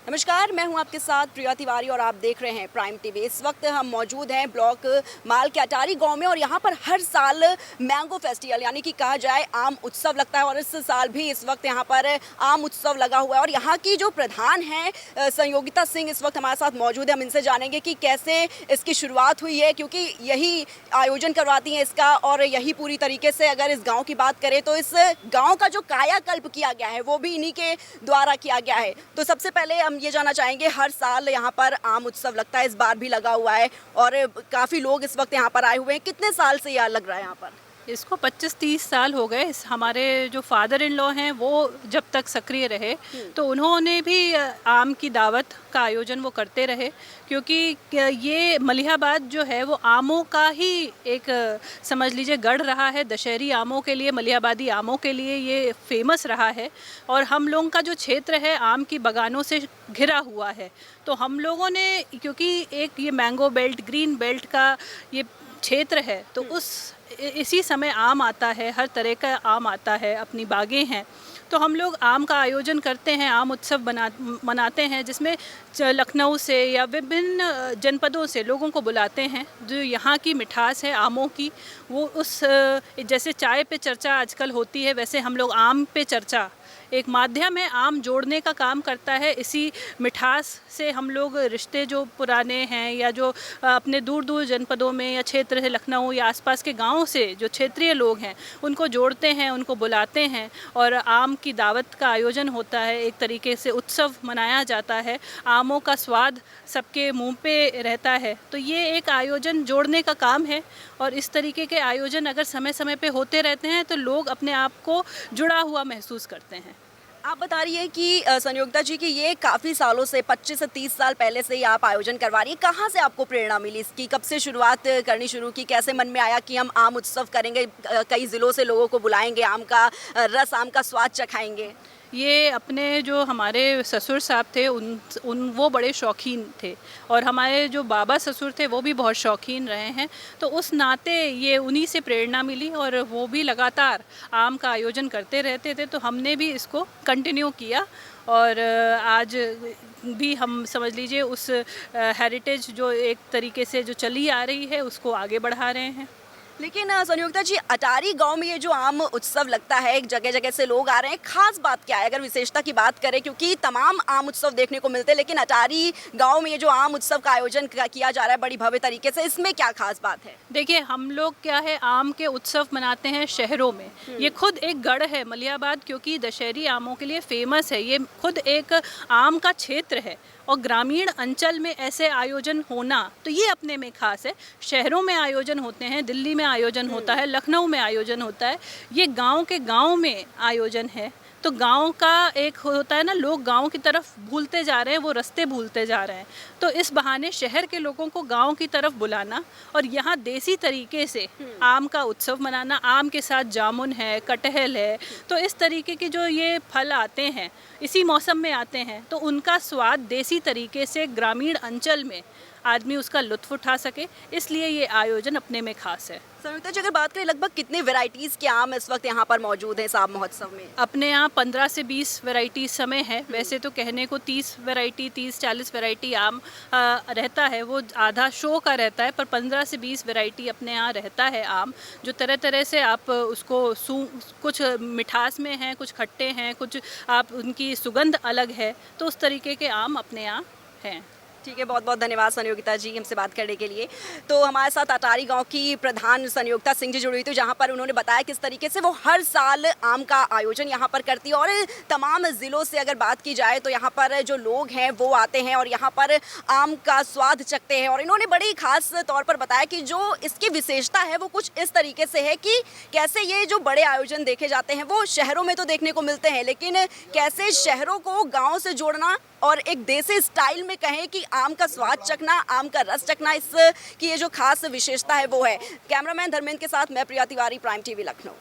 नमस्कार, मैं हूं आपके साथ प्रिया तिवारी और आप देख रहे हैं प्राइम टीवी। इस वक्त हम मौजूद हैं ब्लॉक माल के अटारी गांव में और यहां पर हर साल मैंगो फेस्टिवल यानी कि कहा जाए आम उत्सव लगता है और इस साल भी इस वक्त यहां पर आम उत्सव लगा हुआ है। और यहां की जो प्रधान हैं संयोगिता सिंह इस वक्त हमारे साथ मौजूद है। हम इनसे जानेंगे कि कैसे इसकी शुरुआत हुई है, क्योंकि यही आयोजन करवाती हैं इसका और यही पूरी तरीके से अगर इस गाँव की बात करें तो इस गाँव का जो कायाकल्प किया गया है वो भी इन्हीं के द्वारा किया गया है। तो सबसे पहले हम ये जानना चाहेंगे, हर साल यहाँ पर आम उत्सव लगता है, इस बार भी लगा हुआ है और काफ़ी लोग इस वक्त यहाँ पर आए हुए हैं। कितने साल से यह लग रहा है यहाँ पर? इसको 25-30 साल हो गए। हमारे जो फादर इन लॉ हैं वो जब तक सक्रिय रहे तो उन्होंने भी आम की दावत का आयोजन वो करते रहे, क्योंकि ये मलिहाबाद जो है वो आमों का ही एक समझ लीजिए गढ़ रहा है। दशहरी आमों के लिए, मलिहाबादी आमों के लिए ये फेमस रहा है। और हम लोगों का जो क्षेत्र है आम की बागानों से घिरा हुआ है, तो हम लोगों ने, क्योंकि एक ये मैंगो बेल्ट, ग्रीन बेल्ट का ये क्षेत्र है, तो इसी समय आम आता है, हर तरह का आम आता है, अपनी बागें हैं, तो हम लोग आम का आयोजन करते हैं, आम उत्सव मनाते हैं, जिसमें लखनऊ से या विभिन्न जनपदों से लोगों को बुलाते हैं। जो यहाँ की मिठास है आमों की, वो उस जैसे चाय पे चर्चा आजकल होती है, वैसे हम लोग आम पे चर्चा, एक माध्यम है, आम जोड़ने का काम करता है। इसी मिठास से हम लोग रिश्ते जो पुराने हैं या जो अपने दूर दूर जनपदों में या क्षेत्र है, लखनऊ या आसपास के गांवों से जो क्षेत्रीय लोग हैं उनको जोड़ते हैं, उनको बुलाते हैं और आम की दावत का आयोजन होता है। एक तरीके से उत्सव मनाया जाता है, आमों का स्वाद सबके मुंह पे रहता है। तो ये एक आयोजन जोड़ने का काम है और इस तरीके के आयोजन अगर समय समय पे होते रहते हैं तो लोग अपने आप को जुड़ा हुआ महसूस करते हैं। आप बता रही है कि संयोगिता जी कि ये काफ़ी सालों से 25 से 30 साल पहले से ही आप आयोजन करवा रही है। कहाँ से आपको प्रेरणा मिली इसकी? कब से शुरुआत करनी शुरू की? कैसे मन में आया कि हम आम उत्सव करेंगे, कई ज़िलों से लोगों को बुलाएंगे, आम का रस, आम का स्वाद चखाएंगे? ये अपने जो हमारे ससुर साहब थे वो बड़े शौकीन थे और हमारे जो बाबा ससुर थे वो भी बहुत शौकीन रहे हैं। तो उस नाते ये उन्हीं से प्रेरणा मिली और वो भी लगातार आम का आयोजन करते रहते थे, तो हमने भी इसको कंटिन्यू किया और आज भी हम समझ लीजिए उस हेरिटेज जो एक तरीके से जो चली आ रही है उसको आगे बढ़ा रहे हैं। लेकिन संयोगिता जी, अटारी गांव में ये जो आम उत्सव लगता है, एक जगह जगह से लोग आ रहे हैं, खास बात क्या है अगर विशेषता की बात करें? क्योंकि तमाम आम उत्सव देखने को मिलते हैं, लेकिन अटारी गांव में ये जो आम उत्सव का आयोजन किया जा रहा है बड़ी भव्य तरीके से, इसमें क्या खास बात है? देखिए, हम लोग क्या है, आम के उत्सव मनाते हैं शहरों में। ये खुद एक गढ़ है मलिहाबाद, क्योंकि दशहरी आमों के लिए फेमस है। ये खुद एक आम का क्षेत्र है और ग्रामीण अंचल में ऐसे आयोजन होना तो ये अपने में खास है। शहरों में आयोजन होते हैं, दिल्ली में आयोजन होता है, लखनऊ में आयोजन होता है, ये गांव के गांव में आयोजन है। तो गांव का एक होता है ना, लोग गांव की तरफ भूलते जा रहे हैं, वो रास्ते भूलते जा रहे हैं, तो इस बहाने शहर के लोगों को गांव की तरफ बुलाना और यहाँ देसी तरीके से आम का उत्सव मनाना। आम के साथ जामुन है, कटहल है, तो इस तरीके के जो ये फल आते हैं इसी मौसम में आते हैं, तो उनका स्वाद देसी तरीके से ग्रामीण अंचल में आदमी उसका लुत्फ़ उठा सके, इसलिए ये आयोजन अपने में खास है। संयोगिता जी, अगर बात करें लगभग कितने वैरायटीज़ के आम इस वक्त यहाँ पर मौजूद हैं इस आम महोत्सव में? अपने यहाँ 15 से 20 वैरायटी समय है। वैसे तो कहने को 30 वैरायटी, 30-40 वैरायटी आम रहता है, वो आधा शो का रहता है, पर 15 से 20 वैरायटी अपने यहाँ रहता है आम, जो तरह तरह से आप उसको कुछ मिठास में हैं, कुछ खट्टे हैं, कुछ आप उनकी सुगंध अलग है, तो उस तरीके के आम अपने यहाँ हैं। ठीक है, बहुत बहुत धन्यवाद संयोगिता जी हमसे बात करने के लिए। तो हमारे साथ अटारी गांव की प्रधान संयोगिता सिंह जी जुड़ी हुई थी, जहां पर उन्होंने बताया किस तरीके से वो हर साल आम का आयोजन यहां पर करती है और तमाम ज़िलों से अगर बात की जाए तो यहां पर जो लोग हैं वो आते हैं और यहां पर आम का स्वाद चखते हैं। और इन्होंने बड़ी खास तौर पर बताया कि जो इसकी विशेषता है वो कुछ इस तरीके से है कि कैसे ये जो बड़े आयोजन देखे जाते हैं वो शहरों में तो देखने को मिलते हैं, लेकिन कैसे शहरों को गाँव से जोड़ना और एक देसी स्टाइल में कहें कि आम का स्वाद चखना, आम का रस चखना, इसकी ये जो खास विशेषता है वो है। कैमरामैन धर्मेंद्र के साथ मैं प्रिया तिवारी, प्राइम टीवी, लखनऊ।